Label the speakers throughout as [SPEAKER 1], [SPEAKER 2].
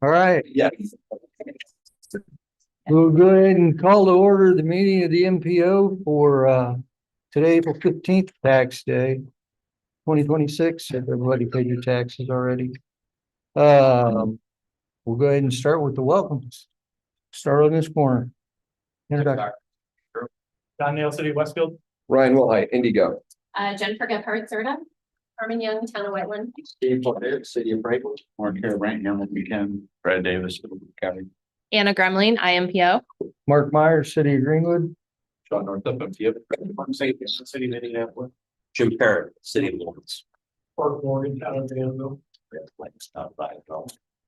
[SPEAKER 1] All right,
[SPEAKER 2] Yeah.
[SPEAKER 1] we'll go ahead and call to order the meeting of the MPO for today, April 15th, tax day, 2026. If everybody paid your taxes already. We'll go ahead and start with the welcomes. Start on this corner. Introduction.
[SPEAKER 3] Don Nail, City of Westfield.
[SPEAKER 2] Ryan Wilhite, Indigo.
[SPEAKER 4] Jennifer Gephardt, Serta. Carmen Young, Town of Whiteland.
[SPEAKER 2] Steve Potter, City of Franklin.
[SPEAKER 5] Mark here, Brant Hamlin, Buchanan, Brad Davis, County.
[SPEAKER 4] Anna Gremling, IMPO.
[SPEAKER 1] Mark Myers, City of Greenwood.
[SPEAKER 5] Sean Northup, MTF.
[SPEAKER 3] City of Indianapolis.
[SPEAKER 5] Jim Parrott, City of Lawrence.
[SPEAKER 3] Park Morgan, Town of Danville.
[SPEAKER 5] Not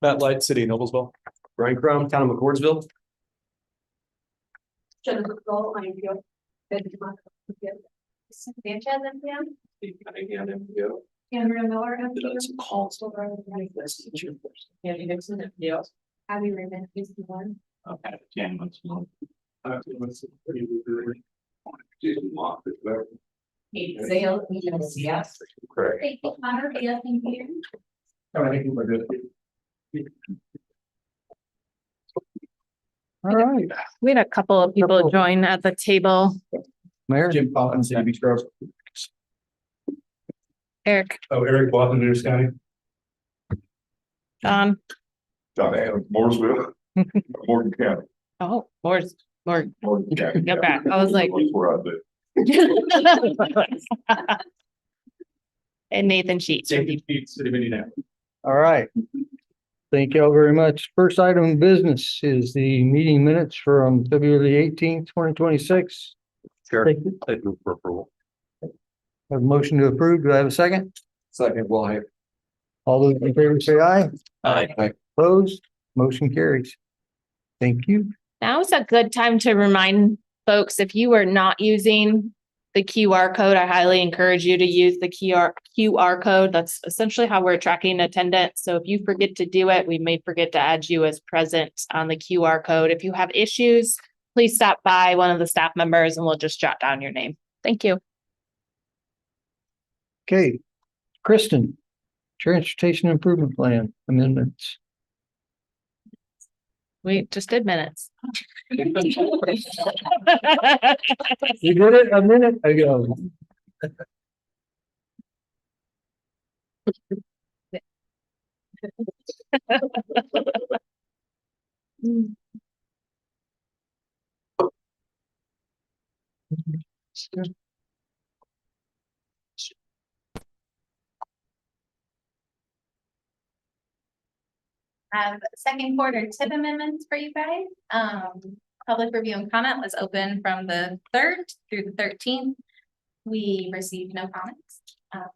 [SPEAKER 3] Matt Light, City of Noblesville.
[SPEAKER 2] Brian Crum, Town of McCordsville.
[SPEAKER 4] Jennifer Kroll, IMPO. Sanchez, MPO. Andrea Miller, MPO.
[SPEAKER 5] calls.
[SPEAKER 4] Andy Dixon, MPO. Abby Raymond, one.
[SPEAKER 5] Okay, Jan, let's move.
[SPEAKER 4] Kate Zale, yes.
[SPEAKER 5] Correct.
[SPEAKER 4] Kate Connor, AFP Peter.
[SPEAKER 1] All right,
[SPEAKER 4] We had a couple of people join at the table.
[SPEAKER 1] Mayor.
[SPEAKER 3] Jim Pollin, City of Beech Grove.
[SPEAKER 4] Eric,
[SPEAKER 3] Oh, Eric Bluffton, Anderson County.
[SPEAKER 4] John.
[SPEAKER 5] John Adams, Mooresville, Morgan County.
[SPEAKER 4] Oh, more.
[SPEAKER 5] Morgan County.
[SPEAKER 4] Okay, I was like.
[SPEAKER 5] Where I live.
[SPEAKER 4] And Nathan Sheets.
[SPEAKER 3] City of Indianapolis.
[SPEAKER 1] All right. Thank you all very much. First item of business is the meeting minutes from February 18th, 2026.
[SPEAKER 5] Sure.
[SPEAKER 1] Thank you.
[SPEAKER 5] I move for approval.
[SPEAKER 1] Have a motion to approve. Do I have a second?
[SPEAKER 2] Second, Wilhite.
[SPEAKER 1] All those in favor say aye.
[SPEAKER 5] Aye.
[SPEAKER 1] Opposed? Motion carries. Thank you.
[SPEAKER 4] Now is a good time to remind folks, if you are not using the QR code, I highly encourage you to use the QR code. That's essentially how we're tracking attendance. So if you forget to do it, we may forget to add you as present on the QR code. If you have issues, please stop by one of the staff members and we'll just jot down your name. Thank you.
[SPEAKER 1] Okay. Kristen, Transportation Improvement Plan amendments.
[SPEAKER 4] We just did minutes.
[SPEAKER 1] You did it a minute ago.
[SPEAKER 6] Second quarter tip amendments for you guys. Public review and comment was open from the 3rd through the 13th. We received no comments.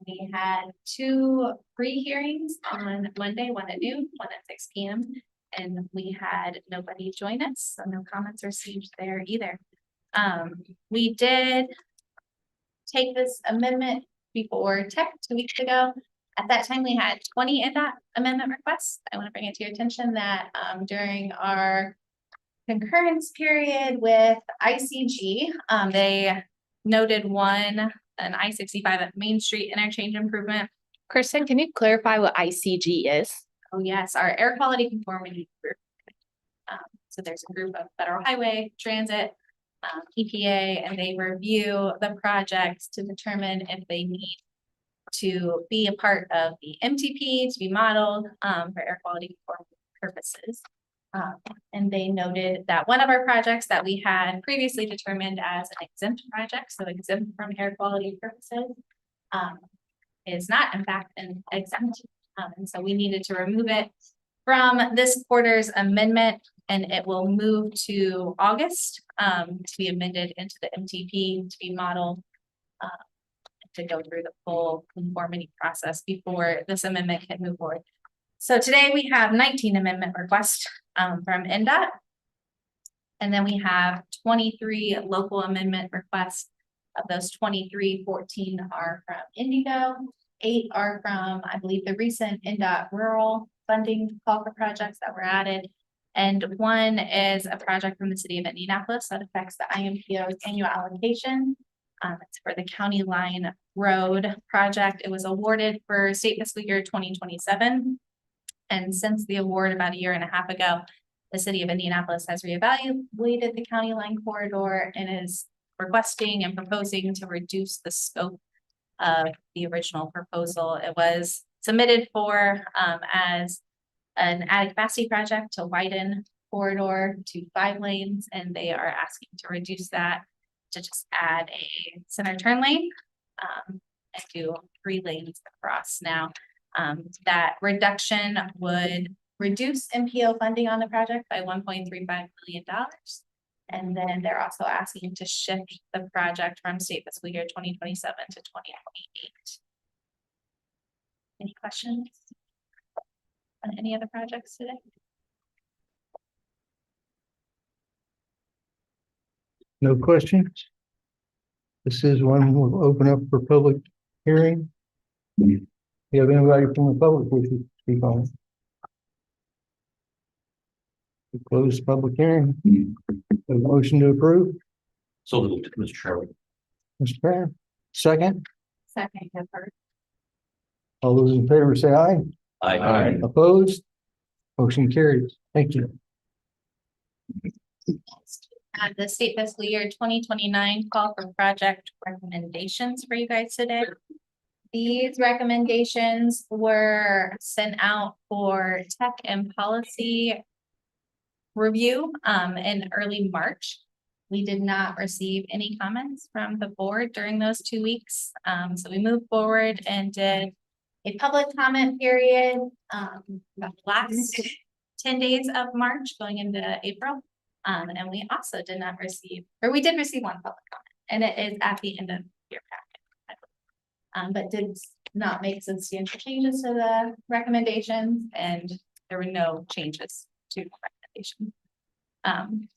[SPEAKER 6] We had 2 pre-hearings on Monday, one at noon, one at 6 p.m. And we had nobody join us, so no comments received there either. We did take this amendment before tech 2 weeks ago. At that time, we had 20 INDOT amendment requests. I want to bring it to your attention that during our concurrence period with ICG, they noted an I-65 at Main Street interchange improvement.
[SPEAKER 4] Kristen, can you clarify what ICG is?
[SPEAKER 6] Oh yes, our air quality conformity group. So there's a group of Federal Highway, Transit, EPA, and they review the projects to determine if they need to be a part of the MTP to be modeled for air quality conformity purposes. And they noted that one of our projects that we had previously determined as an exempt project, so exempt from air quality purposes, is not in fact an exempt. And so we needed to remove it from this quarter's amendment, and it will move to August to be amended into the MTP to be modeled to go through the full conformity process before this amendment can move forward. So today we have 19 amendment requests from INDOT. And then we have 23 local amendment requests. Of those 23, 14 are from Indigo, 8 are from, I believe, the recent INDOT rural funding call for projects that were added. And 1 is a project from the city of Indianapolis that affects the IMPO's annual allocation. It's for the County Line Road project. It was awarded for state fiscal year 2027. And since the award about a year and a half ago, the city of Indianapolis has reevaluated the county line corridor and is requesting and proposing to reduce the scope of the original proposal. It was submitted for as an added capacity project to widen corridor to 5 lanes, and they are asking to reduce that to just add a center turn lane and do 3 lanes across. Now, that reduction would reduce MPO funding on the project by $1.35 million. And then they're also asking to shift the project from state fiscal year 2027 to 2028. Any questions on any other projects today?
[SPEAKER 1] No questions? This is one we'll open up for public hearing. You have anybody from the public wish to speak on it? We close the public hearing. A motion to approve,
[SPEAKER 2] So moved, Mr. Chairman.
[SPEAKER 1] Mr. Graham. Second,
[SPEAKER 6] Second, Clifford.
[SPEAKER 1] all those in favor say aye.
[SPEAKER 2] Aye.
[SPEAKER 1] Opposed? Motion carries. Thank you.
[SPEAKER 6] The state fiscal year 2029 call for project recommendations for you guys today. These recommendations were sent out for tech and policy review in early March. We did not receive any comments from the board during those 2 weeks. So we moved forward and did a public comment period the last 10 days of March going into April. And we also did not receive, or we did receive one public comment, and it is at the end of your packet. But did not make substantial changes to the recommendations, and there were no changes to the recommendation.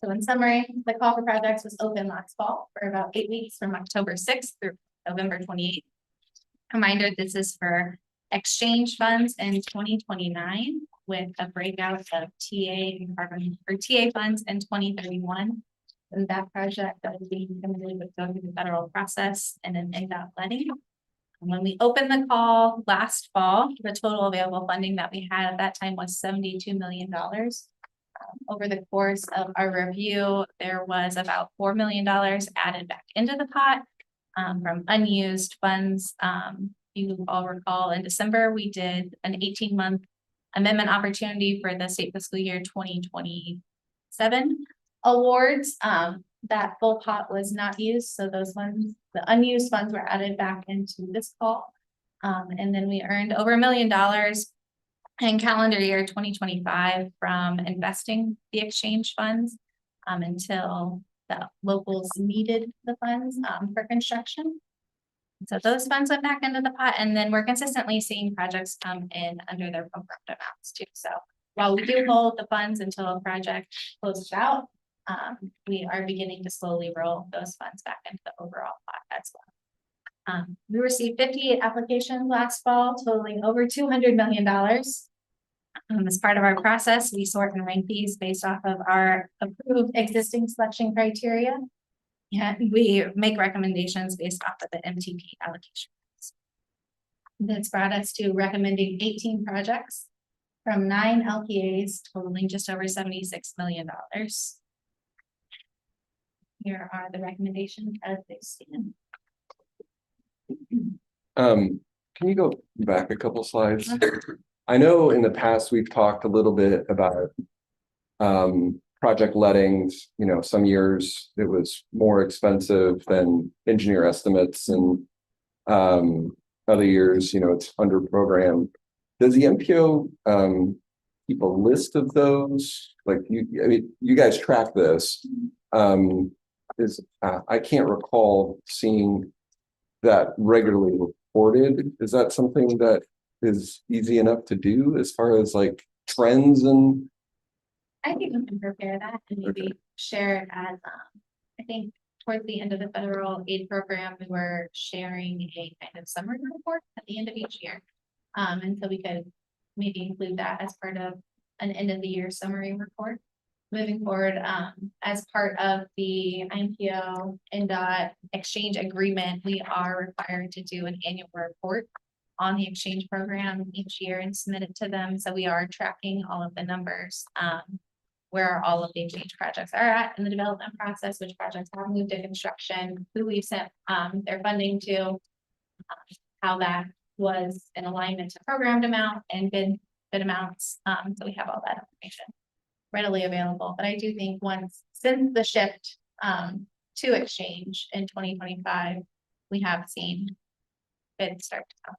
[SPEAKER 6] So in summary, the call for projects was open last fall for about 8 weeks from October 6th through November 28th. Reminder, this is for exchange funds in 2029 with a breakout of TA and carbon or TA funds in 2031. And that project that would be completed would go through the federal process and then end up letting. When we opened the call last fall, the total available funding that we had at that time was $72 million. Over the course of our review, there was about $4 million added back into the pot from unused funds. You all recall in December, we did an 18-month amendment opportunity for the state fiscal year 2027 awards. That full pot was not used, so those funds, the unused funds were added back into this call. And then we earned over $1 million in calendar year 2025 from investing the exchange funds until the locals needed the funds for construction. So those funds went back into the pot, and then we're consistently seeing projects come in under their programmed amounts too. So while we do hold the funds until a project closes out, we are beginning to slowly roll those funds back into the overall pot as well. We received 58 applications last fall, totaling over $200 million. As part of our process, we sort and rank these based off of our approved existing selection criteria. And we make recommendations based off of the MTP allocation. That's brought us to recommending 18 projects from 9 LPAs totaling just over $76 million. Here are the recommendations as they stand.
[SPEAKER 2] Can you go back a couple slides? I know in the past, we've talked a little bit about project lettings. You know, some years it was more expensive than engineer estimates, and other years, you know, it's under program. Does the MPO keep a list of those? Like I mean, you guys track this. I can't recall seeing that regularly reported. Is that something that is easy enough to do as far as like trends? And
[SPEAKER 6] I think we can prepare that and maybe share it as, I think towards the end of the federal aid program, we were sharing a kind of summary report at the end of each year. And so we could maybe include that as part of an end of the year summary report. Moving forward, as part of the IMPO and exchange agreement, we are required to do an annual report on the exchange program each year and submit it to them. So we are tracking all of the numbers, where all of the exchange projects are at in the development process, which projects have moved to construction, who we've sent, their funding to, how that was in alignment to programmed amount and bid amounts. So we have all that information readily available. But I do think since the shift, to exchange in 2025, we have seen bids start to come.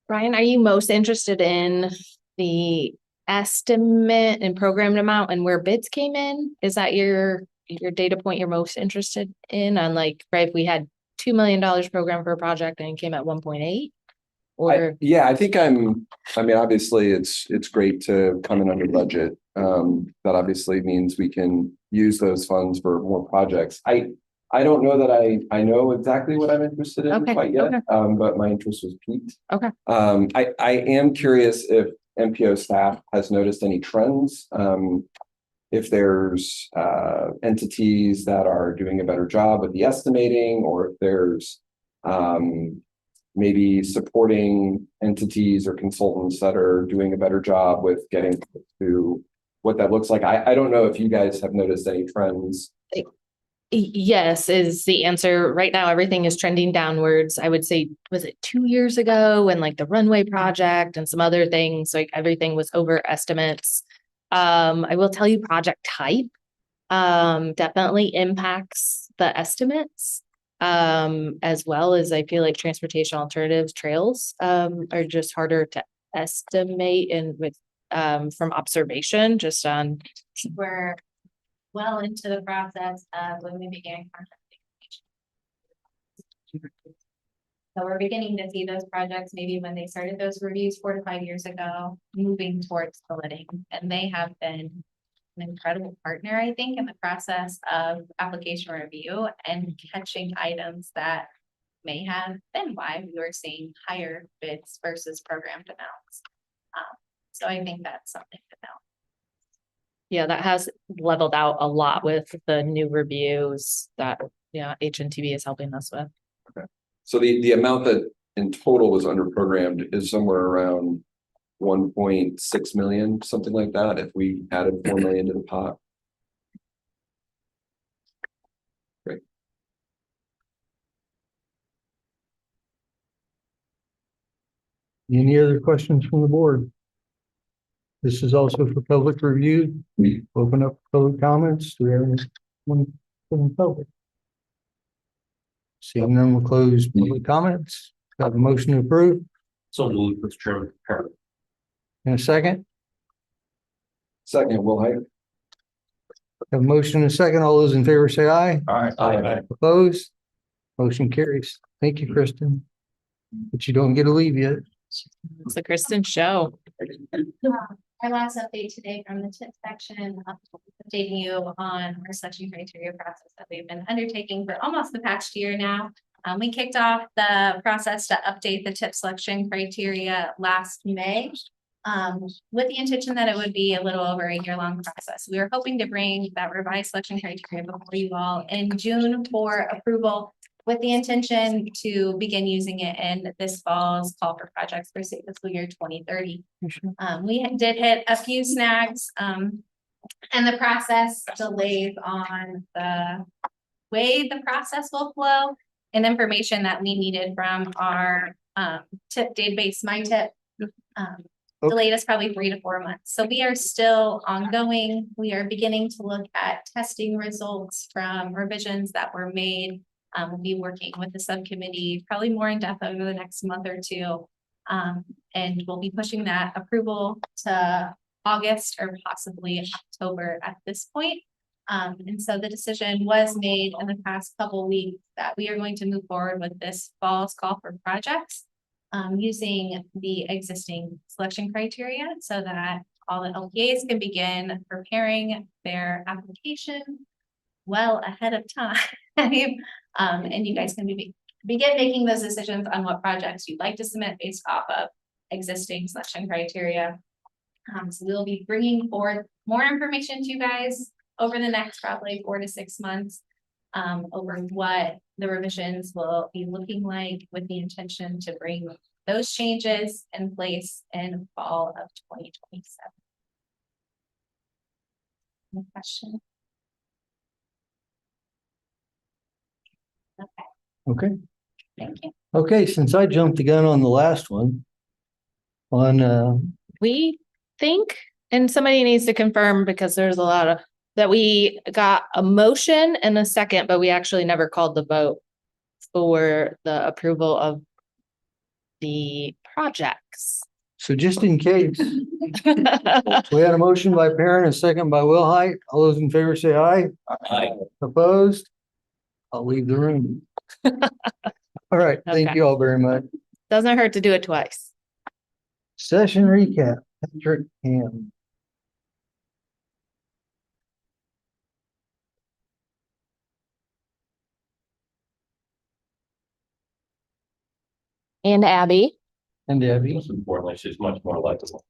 [SPEAKER 4] Brian, are you most interested in the estimate and programmed amount and where bids came in? Is that your data point you're most interested in? On like, right, if we had $2 million programmed for a project and it came at 1.8? Or
[SPEAKER 2] Yeah, I think I mean, obviously, it's great to come in under budget. That obviously means we can use those funds for more projects. I don't know that I know exactly what I'm interested in
[SPEAKER 4] Okay,
[SPEAKER 2] quite yet,
[SPEAKER 4] okay.
[SPEAKER 2] but my interest was piqued.
[SPEAKER 4] Okay.
[SPEAKER 2] I am curious if MPO staff has noticed any trends. If there's entities that are doing a better job with the estimating, or if there's maybe supporting entities or consultants that are doing a better job with getting to what that looks like. I don't know if you guys have noticed any trends.
[SPEAKER 4] yes, is the answer. Right now, everything is trending downwards. I would say, was it 2 years ago when like the runway project and some other things, like everything was over estimates. I will tell you project type definitely impacts the estimates. As well as I feel like transportation alternatives trails are just harder to estimate and with from observation just on.
[SPEAKER 6] We're well into the process of when we began contacting. So we're beginning to see those projects, maybe when they started those reviews 4 to 5 years ago, moving towards permitting, and they have been an incredible partner, I think, in the process of application review and catching items that may have been why we were seeing higher bids versus programmed amounts. So I think that's something to know.
[SPEAKER 4] Yeah, that has leveled out a lot with the new reviews that, HNTB is helping us with.
[SPEAKER 2] So the amount that in total was under programmed is somewhere around 1.6 million, something like that, if we added 4 million to the pot. Great.
[SPEAKER 1] Any other questions from the board? This is also for public review. We open up public comments. Do we have anyone from the public? Seeing none, we'll close public comments. Have a motion to approve
[SPEAKER 3] So moved, Mr. Chairman.
[SPEAKER 1] in a second.
[SPEAKER 2] Second, Will Hyde.
[SPEAKER 1] Have a motion and a second. All those in favor say aye.
[SPEAKER 3] Aye.
[SPEAKER 1] Opposed? Motion carries. Thank you, Kristen. But you don't get to leave yet.
[SPEAKER 4] It's the Kristen show.
[SPEAKER 6] Our last update today from the tip section, updating you on our selection criteria process that we've been undertaking for almost the past year now. We kicked off the process to update the tip selection criteria last May, with the intention that it would be a little over a year-long process. We were hoping to bring that revised selection criteria before you all in June for approval, with the intention to begin using it in this fall's call for projects for fiscal year 2030. We did hit a few snags, and the process delays on the way the process will flow, and information that we needed from our tip database, MyTip, delayed us probably 3 to 4 months. So we are still ongoing. We are beginning to look at testing results from revisions that were made. We'll be working with the subcommittee probably more in depth over the next month or two. And we'll be pushing that approval to August or possibly October at this point. And so the decision was made in the past couple weeks that we are going to move forward with this fall's call for projects, using the existing selection criteria so that all the LPAs can begin preparing their application well ahead of time. And you guys can begin making those decisions on what projects you'd like to submit based off of existing selection criteria. So we'll be bringing forth more information to you guys over the next probably 4 to 6 months, over what the revisions will be looking like, with the intention to bring those changes in place in fall of 2027. Any question? Okay,
[SPEAKER 1] Okay,
[SPEAKER 6] thank you.
[SPEAKER 1] okay, since I jumped the gun on the last one.
[SPEAKER 4] We think, and somebody needs to confirm because there's a lot of, that we got a motion and a second, but we actually never called the vote for the approval of the projects.
[SPEAKER 1] So just in case, we had a motion by Perrin, a second by Will Height. All those in favor say aye.
[SPEAKER 3] Aye.
[SPEAKER 1] Opposed? I'll leave the room. All right, thank
[SPEAKER 4] Okay.
[SPEAKER 1] you all very much.
[SPEAKER 4] Doesn't hurt to do it twice.
[SPEAKER 1] Session recap, Patrick Ham.
[SPEAKER 4] And Abby.
[SPEAKER 1] And Debbie.
[SPEAKER 3] Most importantly, she's much more likable.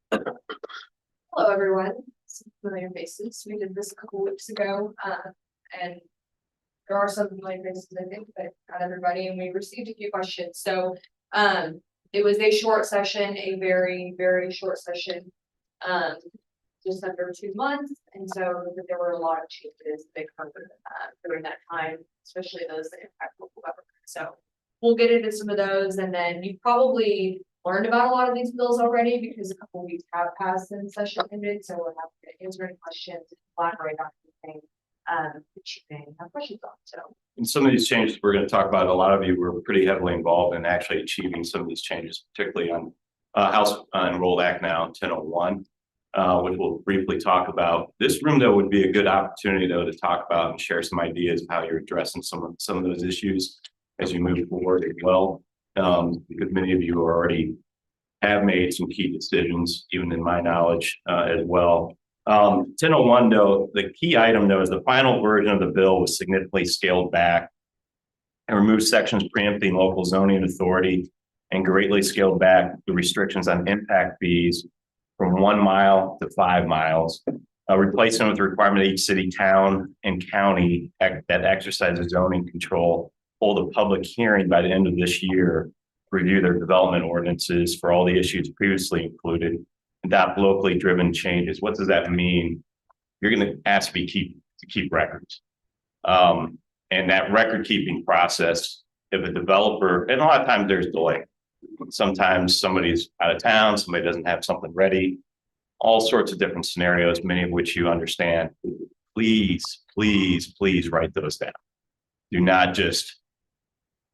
[SPEAKER 7] Hello, everyone. Some familiar faces. We did this a couple weeks ago, and there are some familiar faces, I think, but not everybody, and we received a few questions. So, it was a short session, a very, very short session. Just under 2 months, and so there were a lot of changes that occurred during that time, especially those that impact local government. So we'll get into some of those, and then you probably learned about a lot of these bills already because a couple weeks have passed and session ended, so we'll have to answer any questions, elaborate on anything that you may have questions on. So
[SPEAKER 3] And some of these changes we're going to talk about, a lot of you were pretty heavily involved in actually achieving some of these changes, particularly on House Enrolled Act now 1001. Which we'll briefly talk about. This room, though, would be a good opportunity, though, to talk about and share some ideas of how you're addressing some of those issues as you move forward as well. Because many of you already have made some key decisions, even in my knowledge as well. 1001, though, the key item, though, is the final version of the bill was significantly scaled back and removed sections preempting local zoning authority and greatly scaled back the restrictions on impact fees from 1 mile to 5 miles, replacing with the requirement that each city, town, and county that exercises zoning control hold a public hearing by the end of this year, to review their development ordinances for all the issues previously included, adopt locally driven changes. What does that mean? You're going to ask to keep records. And that record keeping process, if a developer, and a lot of times there's delay. Sometimes somebody's out of town, somebody doesn't have something ready, all sorts of different scenarios, many of which you understand. Please, please, please write those down. Do not just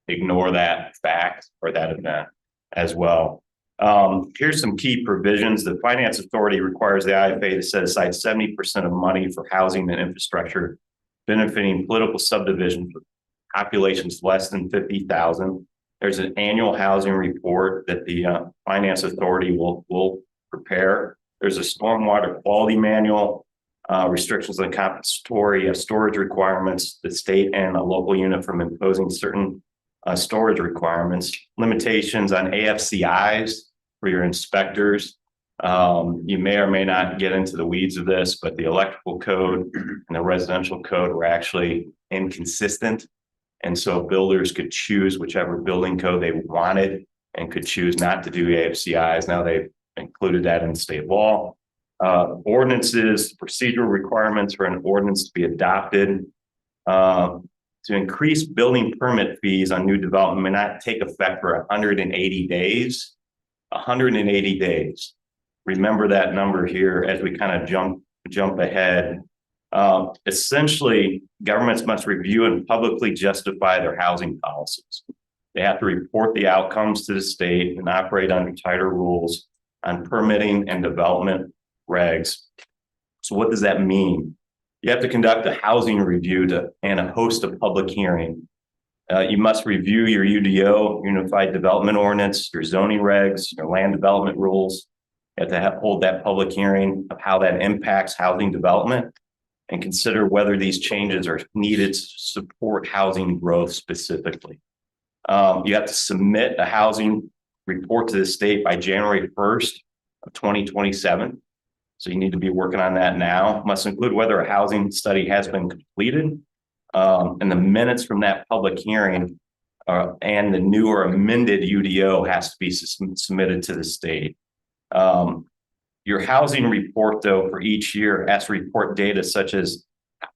[SPEAKER 3] ignore that fact or that event as well. Here's some key provisions. The Finance Authority requires the IFA to set aside 70% of money for housing and infrastructure benefiting political subdivisions with populations less than 50,000. There's an annual housing report that the Finance Authority will prepare. There's a stormwater quality manual, restrictions on compensatory storage requirements, the state and a local unit from imposing certain storage requirements, limitations on AFCIs for your inspectors. You may or may not get into the weeds of this, but the electrical code and the residential code were actually inconsistent. And so builders could choose whichever building code they wanted and could choose not to do AFCIs. Now they've included that in state law. Ordinances, procedural requirements for an ordinance to be adopted. To increase building permit fees on new development may not take effect for 180 days. 180 days. Remember that number here as we kind of jump ahead. Essentially, governments must review and publicly justify their housing policies. They have to report the outcomes to the state and operate under tighter rules on permitting and development regs. So what does that mean? You have to conduct a housing review and a host of public hearing. You must review your UDO, Unified Development Ordinance, your zoning regs, your land development rules. You have to hold that public hearing of how that impacts housing development and consider whether these changes are needed to support housing growth specifically. You have to submit a housing report to the state by January 1st of 2027. So you need to be working on that now. Must include whether a housing study has been completed, And the minutes from that public hearing and the new or amended UDO has to be submitted to the state. Your housing report, though, for each year has to report data such as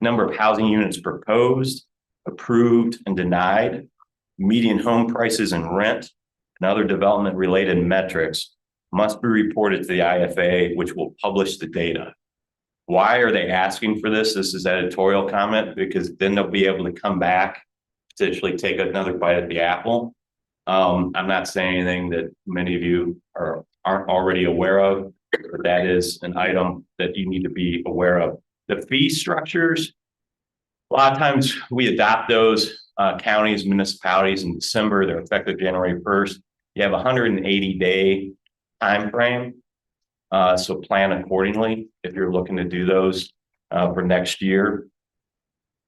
[SPEAKER 3] number of housing units proposed, approved, and denied, median home prices and rent, and other development related metrics must be reported to the IFA, which will publish the data. Why are they asking for this? This is editorial comment, because then they'll be able to come back, potentially take another bite at the apple. I'm not saying anything that many of you aren't already aware of, but that is an item that you need to be aware of. The fee structures, a lot of times we adopt those counties, municipalities in December. They're effective January 1st. You have a 180-day time frame. So plan accordingly if you're looking to do those for next year.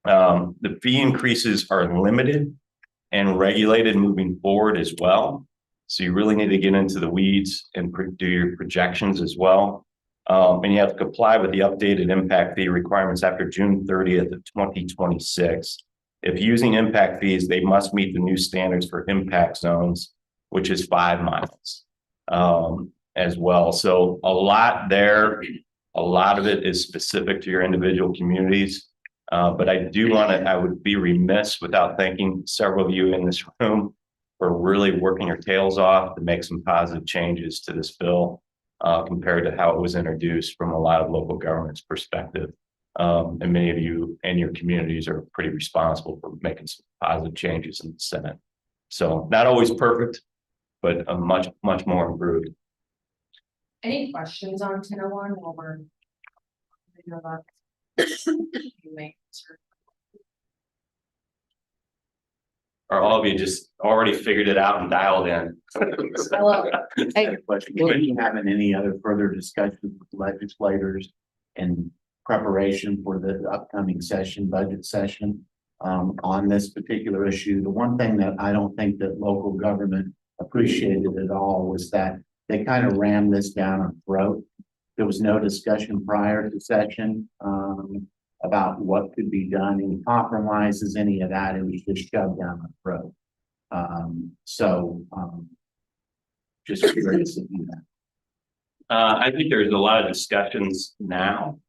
[SPEAKER 3] The fee increases are limited and regulated moving forward as well. So you really need to get into the weeds and do your projections as well. And you have to comply with the updated impact fee requirements after June 30th of 2026. If using impact fees, they must meet the new standards for impact zones, which is 5 miles as well. So a lot there, a lot of it is specific to your individual communities. But I would be remiss without thanking several of you in this room for really working your tails off to make some positive changes to this bill compared to how it was introduced from a lot of local government's perspective. And many of you and your communities are pretty responsible for making some positive changes in the Senate. So not always perfect, but a much more improved.
[SPEAKER 7] Any questions on 1001 while we're? You may answer.
[SPEAKER 3] Or all of you just already figured it out and dialed in?
[SPEAKER 7] Hello.
[SPEAKER 8] Question, are you having any other further discussions with legislators in preparation for the upcoming budget session, on this particular issue? The one thing that I don't think that local government appreciated at all was that they kind of rammed this down our throat. There was no discussion prior to session, about what could be done, any compromises, any of that. It was just shoved down the throat. Just curious if you know.
[SPEAKER 3] I think there's a lot of discussions now,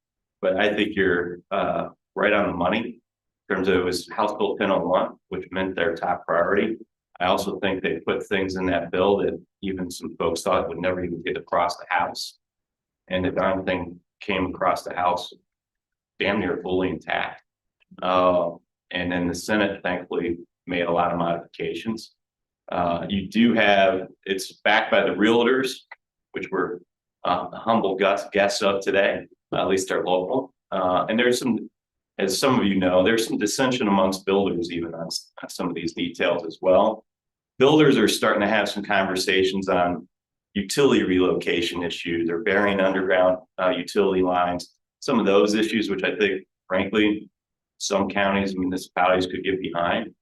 [SPEAKER 3] but I think you're right on the money in terms of it was House Bill 1001, which meant their top priority. I also think they put things in that bill that even some folks thought would never even get across the House. And the darn thing came across the House damn near fully intact. And then the Senate thankfully made a lot of modifications. You do have, it's backed by the realtors, which were humble guests of today, at least they're local. And there's some, as some of you know, there's some dissension amongst builders even on some of these details as well. Builders are starting to have some conversations on utility relocation issues or burying underground utility lines. Some of those issues, which I think, frankly, some counties and municipalities could get behind.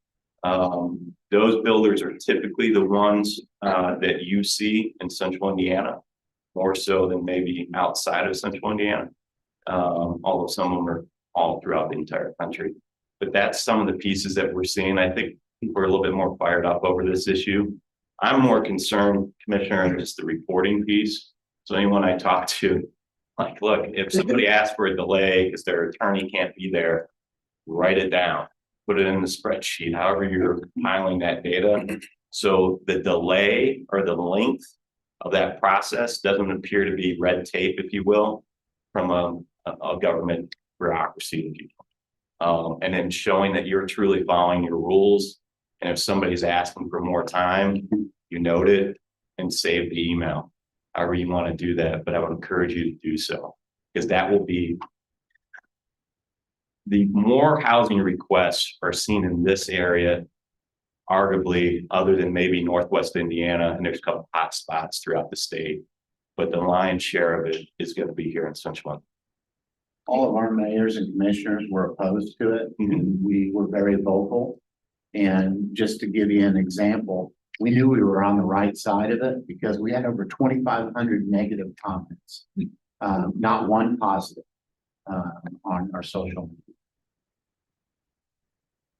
[SPEAKER 3] Those builders are typically the ones that you see in central Indiana, more so than maybe outside of central Indiana, although some of them are all throughout the entire country. But that's some of the pieces that we're seeing. I think we're a little bit more fired up over this issue. I'm more concerned, Commissioner, in just the reporting piece. So anyone I talk to, like, look, if somebody asks for a delay because their attorney can't be there, write it down, put it in the spreadsheet, however you're compiling that data. So the delay or the length of that process doesn't appear to be red tape, if you will, from a government bureaucracy, if you will. And then showing that you're truly following your rules. And if somebody's asking for more time, you note it and save the email, however you want to do that. But I would encourage you to do so, because that will be the more housing requests are seen in this area, arguably, other than maybe Northwest Indiana, and there's a couple hot spots throughout the state, but the lion's share of it is going to be here in Central.
[SPEAKER 8] All of our mayors and commissioners were opposed to it, and we were very vocal. And just to give you an example, we knew we were on the right side of it because we had over 2,500 negative comments, not one positive on our social media.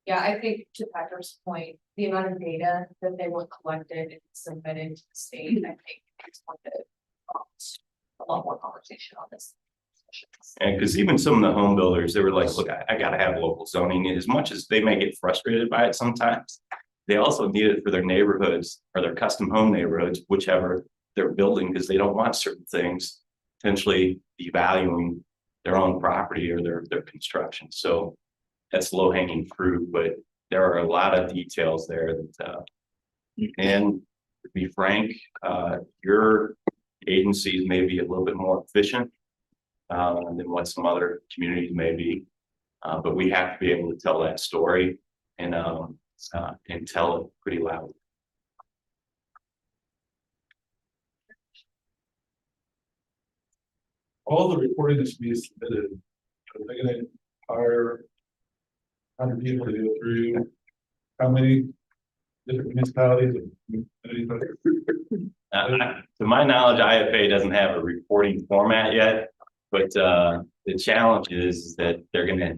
[SPEAKER 7] Yeah, I think to Patrick's point, the amount of data that they want collected and submitted to the state, I think it's going to prompt a lot more conversation on this.
[SPEAKER 3] And because even some of the home builders, they were like, look, I gotta have local zoning, and as much as they may get frustrated by it sometimes, they also need it for their neighborhoods or their custom home neighborhoods, whichever they're building, because they don't want certain things potentially devaluing their own property or their construction. So that's low hanging fruit, but there are a lot of details there that, and to be frank, your agencies may be a little bit more efficient than what some other communities may be. But we have to be able to tell that story and tell it pretty loud.
[SPEAKER 5] All the reporting that's being submitted, are they gonna hire 100 people to go through how many different municipalities?
[SPEAKER 3] To my knowledge, IFA doesn't have a reporting format yet, but the challenge is that they're gonna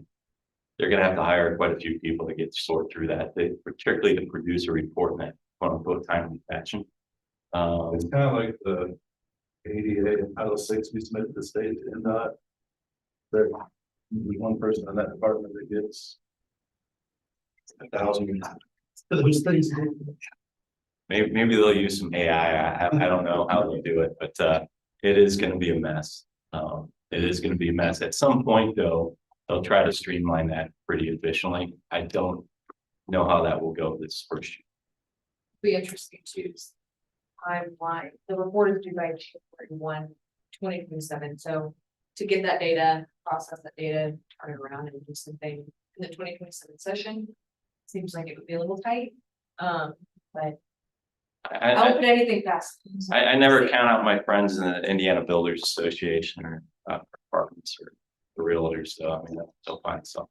[SPEAKER 3] have to hire quite a few people to get sort through that, particularly to produce a report in that quote unquote timely fashion.
[SPEAKER 5] It's kind of like the ADA and Title VI we submit to the state and there's one person in that department that gets 1,000. Those things.
[SPEAKER 3] Maybe they'll use some AI. I don't know how they'll do it, but it is going to be a mess. It is going to be a mess. At some point, though, they'll try to streamline that pretty efficiently. I don't know how that will go this first year.
[SPEAKER 7] Be interesting too. Timeline, the report is due by January 1, 2027. So to get that data, process that data, turn it around and do something in the 2027 session, seems like it would be a little tight. But I don't put anything past.
[SPEAKER 3] I never count out my friends in the Indiana Builders Association or departments or the realtors. So I mean, they'll find something.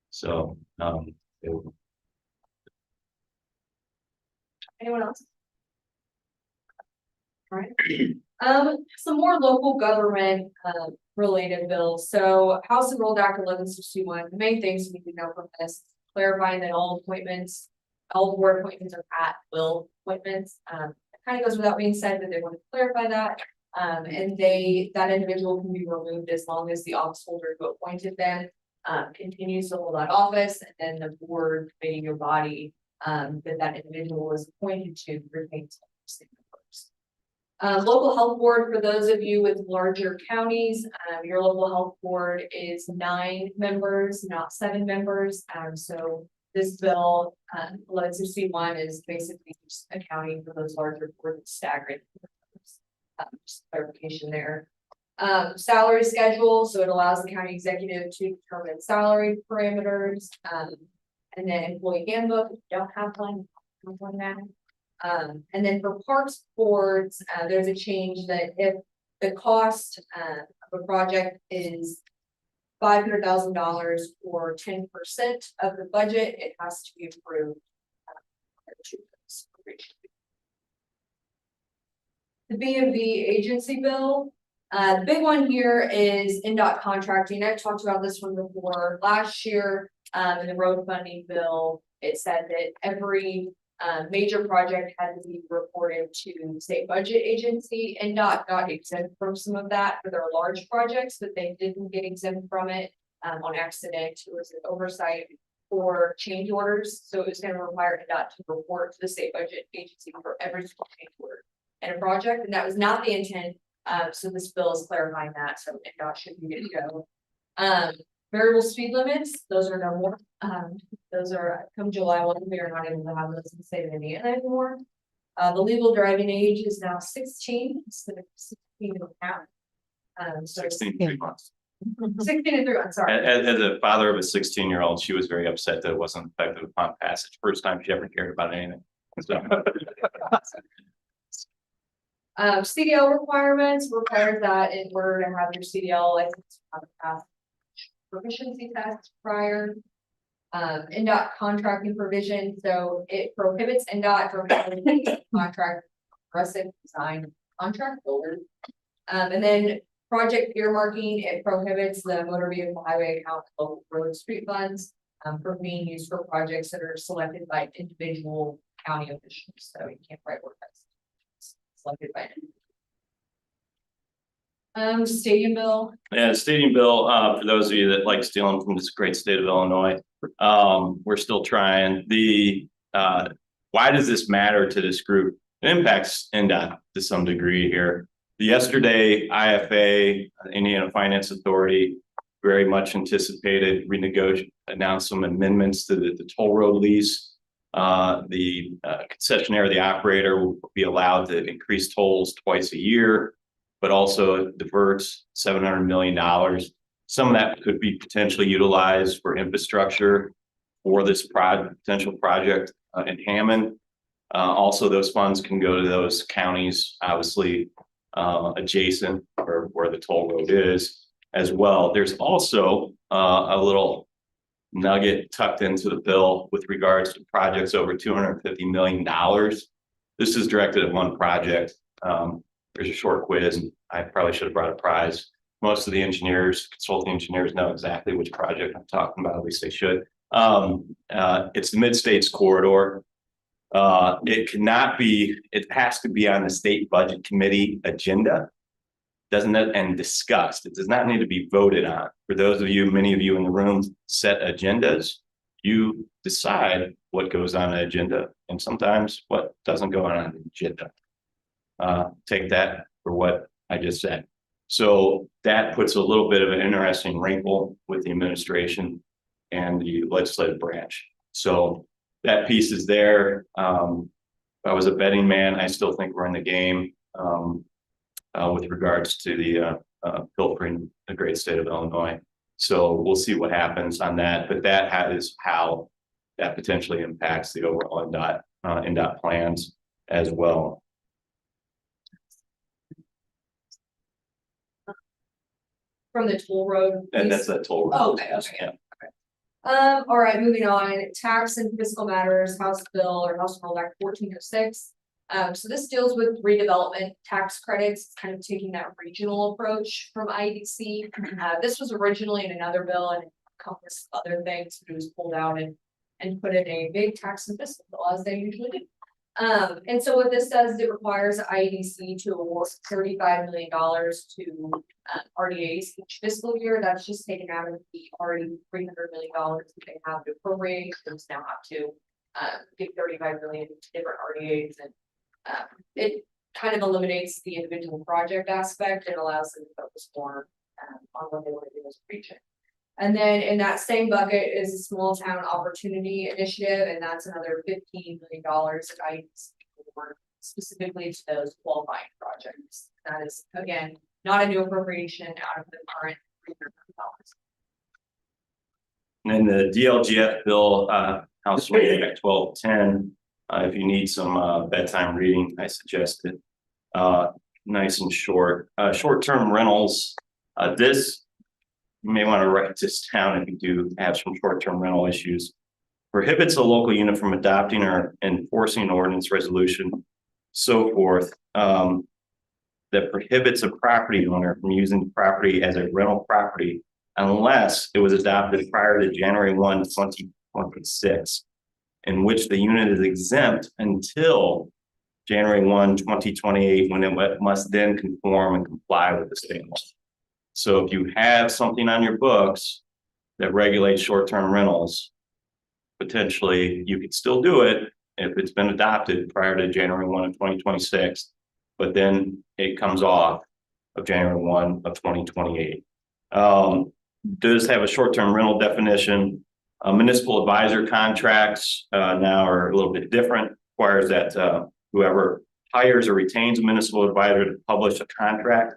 [SPEAKER 3] So
[SPEAKER 7] Anyone else? All right. Some more local government related bills. So House Enrolled Act 1161. The main things we need to know from this, clarifying that all board appointments are at will appointments. It kind of goes without being said, but they want to clarify that. And that individual can be removed as long as the office holder who appointed them continues to hold that office, and then the board committee or body that individual was appointed to retains members. Local health board, for those of you with larger counties, your local health board is 9 members, not 7 members. So this bill, 1161, is basically just accounting for those larger boards staggering. Just clarification there. Salary schedule, so it allows the county executive to determine salary parameters. And then employee handbook, if you don't have one now. And then for parks boards, there's a change that if the cost of a project is $500,000 or 10% of the budget, it has to be approved. The BMV agency bill. The big one here is NDOT contracting. I've talked about this one before. Last year, in the road funding bill, it said that every major project had to be reported to the state budget agency. NDOT got exempt from some of that for their large projects, but they didn't get exempt from it on accident. It was an oversight for change orders. So it was going to require NDOT to report to the state budget agency for every single change order in a project, and that was not the intent. So this bill is clarifying that, so NDOT should be good to go. Variable speed limits, those are no more. Those are come July 1, we are not able to have those in the state of Indiana anymore. The legal driving age is now 16 instead of 16 and a half.
[SPEAKER 3] 16 3 months.
[SPEAKER 7] 16 and 3 months, sorry.
[SPEAKER 3] As a father of a 16-year-old, she was very upset that it wasn't effective upon passage. First time she ever cared about anything. So.
[SPEAKER 7] CDL requirements require that in order to have your CDL license, you have to pass proficiency test prior. NDOT contracting provision, so it prohibits NDOT from having contract aggressive design contract builders. And then project earmarking, it prohibits the motor vehicle highway account, local road street funds. for being used for projects that are selected by individual county officials, so you can't write ordinance. Selected by. Stadium bill,
[SPEAKER 3] Yeah, stadium bill, for those of you that like stealing from this great state of Illinois, we're still trying. Why does this matter to this group? It impacts NDOT to some degree here. Yesterday, IFA, Indiana Finance Authority, very much anticipated announced some amendments to the toll road lease. The concessionaire, the operator will be allowed to increase tolls twice a year, but also diverts $700 million. Some of that could be potentially utilized for infrastructure for this potential project in Hammond. Also, those funds can go to those counties, obviously adjacent or where the toll road is as well. There's also a little nugget tucked into the bill with regards to projects over $250 million. This is directed at one project. There's a short quiz, and I probably should have brought a prize. Most of the engineers, consulting engineers, know exactly which project I'm talking about, at least they should. It's the Mid-States Corridor. It has to be on the state budget committee agenda, doesn't it? And discussed. It does not need to be voted on. For those of you, many of you in the room set agendas, you decide what goes on an agenda and sometimes what doesn't go on an agenda. Take that for what I just said. So that puts a little bit of an interesting wrinkle with the administration and the legislative branch. So that piece is there. I was a betting man. I still think we're in the game with regards to the pilfering the great state of Illinois. So we'll see what happens on that. But that is how that potentially impacts the overall NDOT plans as well.
[SPEAKER 7] from the toll road.
[SPEAKER 3] And that's that toll road.
[SPEAKER 7] Oh, okay, okay.
[SPEAKER 3] Yeah.
[SPEAKER 7] All right, moving on, tax and fiscal matters, House Bill or House Roll Act 1406. So this deals with redevelopment tax credits, kind of taking that regional approach from IDC. This was originally in another bill and encompassed other things, but it was pulled out and put in a big tax and fiscal bill, as they usually do. And so what this does, it requires IDC to award $35 million to RDAs each fiscal year. That's just taken out of the already $300 million that they have to appropriate. Those now have to give $35 million to different RDAs, and it kind of eliminates the individual project aspect and allows them to focus more on what they want to do as a region. And then in that same bucket is a small town opportunity initiative, and that's another $15 million that I award specifically to those qualifying projects. That is, again, not a new appropriation out of the current $300 million.
[SPEAKER 3] And the DLGF bill, House Roll Act 1210. If you need some bedtime reading, I suggest it. Nice and short. Short-term rentals. You may want to write this down if you do have some short-term rental issues. Prohibits a local unit from adopting or enforcing an ordinance resolution, so forth, that prohibits a property owner from using the property as a rental property unless it was adopted prior to January 1, 2026, in which the unit is exempt until January 1, 2028, when it must then conform and comply with the state law. So if you have something on your books that regulates short-term rentals, potentially you could still do it if it's been adopted prior to January 1 of 2026, but then it comes off of January 1 of 2028. Does have a short-term rental definition. Municipal advisor contracts now are a little bit different. Requires that whoever hires or retains a municipal advisor to publish a contract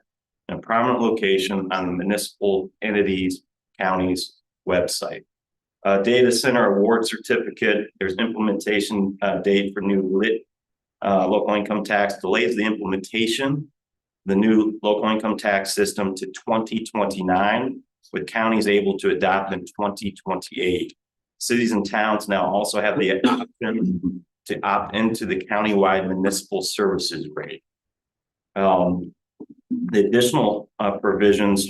[SPEAKER 3] in a prominent location on the municipal entities, county's website. Data center award certificate. There's implementation date for new lit local income tax. Delays the implementation the new local income tax system to 2029, with counties able to adopt in 2028. Cities and towns now also have the option to opt into the countywide municipal services rate. The additional provisions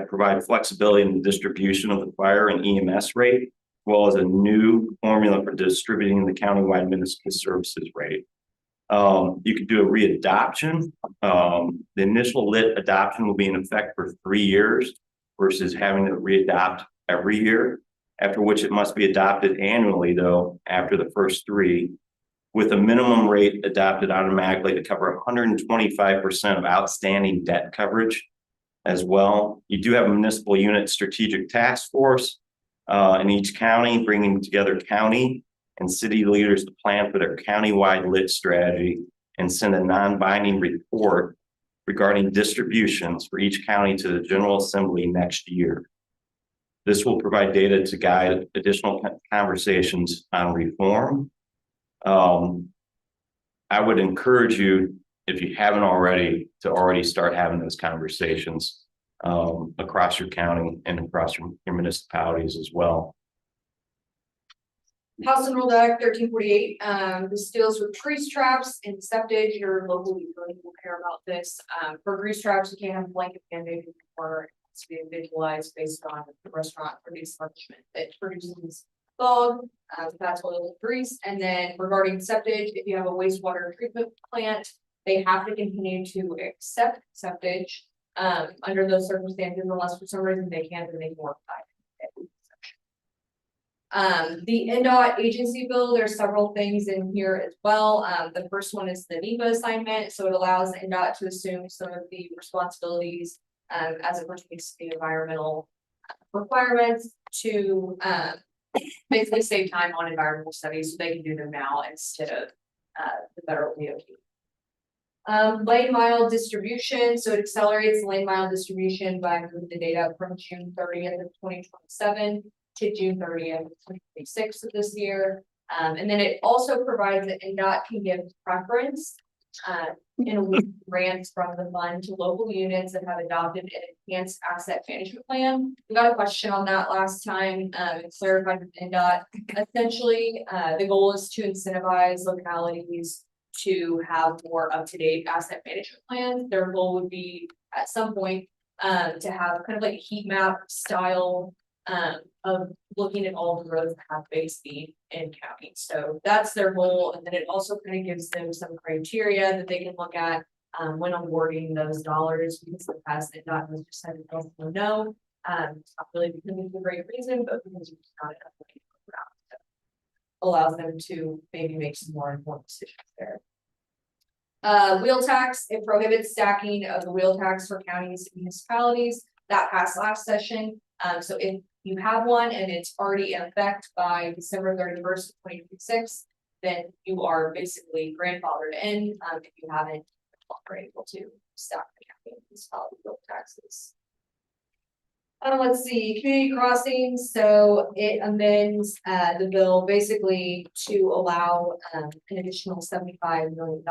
[SPEAKER 3] provide flexibility in the distribution of the fire and EMS rate well as a new formula for distributing the countywide municipal services rate. You could do a readoption. The initial lit adoption will be in effect for 3 years versus having to readopt every year, after which it must be adopted annually, though, after the first 3, with a minimum rate adopted automatically to cover 125% of outstanding debt coverage as well. You do have a municipal unit strategic task force in each county, bringing together county and city leaders to plan for their countywide lit strategy and send a non-binding report regarding distributions for each county to the General Assembly next year. This will provide data to guide additional conversations on reform. I would encourage you, if you haven't already, to already start having those conversations across your county and across your municipalities as well.
[SPEAKER 7] House and Rule Act 1348, this deals with grease traps and septic. Your local utility will care about this. For grease traps, you can't have a blanket mandate or it has to be individualized based on the restaurant or the establishment that produces fog. That's oil and grease. And then regarding septic, if you have a wastewater treatment plant, they have to continue to accept septic under those circumstances, unless for some reason they can't, then they can work by it. The NDOT agency bill, there's several things in here as well. The first one is the NEPA assignment. So it allows NDOT to assume some of the responsibilities as it pertains to the environmental requirements to basically save time on environmental studies so they can do them now instead of the federal DOT. Lane mile distribution. So it accelerates lane mile distribution by moving the data from June 30th of 2027 to June 30th of 2026 of this year. And then it also provides that NDOT can give preference in grants from the fund to local units that have adopted an enhanced asset management plan. We got a question on that last time, clarified with NDOT. Essentially, the goal is to incentivize localities to have more up-to-date asset management plans. Their goal would be at some point to have kind of like a heat map style of looking at all the roads that have base speed in county. So that's their goal. And then it also kind of gives them some criteria that they can look at when awarding those dollars, because the past it not was just had to no. It's not really because of a great reason, but because it's not enough money around. So allows them to maybe make some more informed decisions there. Wheel tax, it prohibits stacking of the wheel tax for counties and municipalities. That passed last session. So if you have one and it's already in effect by December 31st, 2026, then you are basically grandfathered in if you haven't are able to stack the county and municipality wheel taxes. Let's see, community crossings. So it amends the bill basically to allow an additional $75 million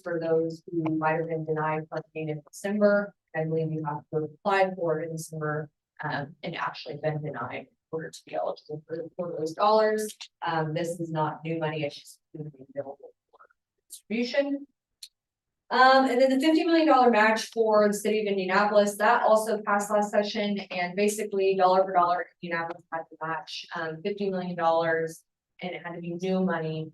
[SPEAKER 7] for those who might have been denied funding in December. I believe you have to apply for it in December and actually been denied in order to be eligible for those dollars. This is not new money, it's just available for distribution. And then the $50 million match for the city of Indianapolis, that also passed last session, and basically dollar for dollar, Indianapolis had to match $50 million, and it had to be new money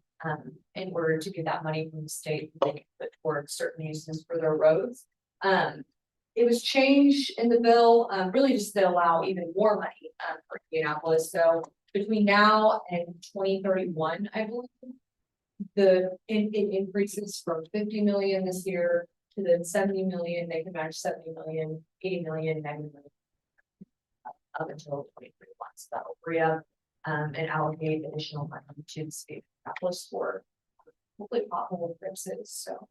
[SPEAKER 7] in order to get that money from the state they could put towards certain uses for their roads. It was changed in the bill, really just to allow even more money for Indianapolis. So between now and 2031, I believe, it increases from 50 million this year to the 70 million. They can match 70 million, 80 million, 90 million up until 2031. So that will free up and allocate additional money to the state of Indianapolis for hopefully pothole fixes. So.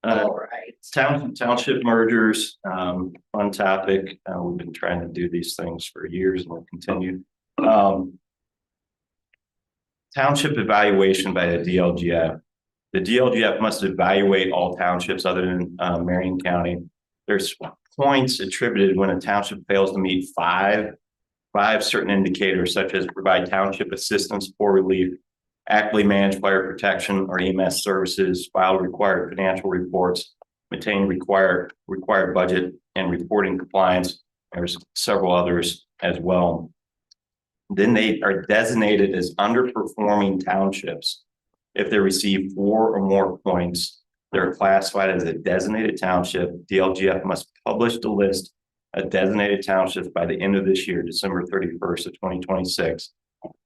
[SPEAKER 7] All right.
[SPEAKER 3] Township mergers, fun topic. We've been trying to do these things for years and we'll continue. Township evaluation by the DLGF. The DLGF must evaluate all townships other than Marion County. There's points attributed when a township fails to meet five certain indicators, such as provide township assistance, poor relief, actively manage fire protection or EMS services, file required financial reports, maintain required budget and reporting compliance. There's several others. as well. Then they are designated as underperforming townships. If they receive 4 or more points, they're classified as a designated township. DLGF must publish the list of designated townships by the end of this year, December 31st of 2026.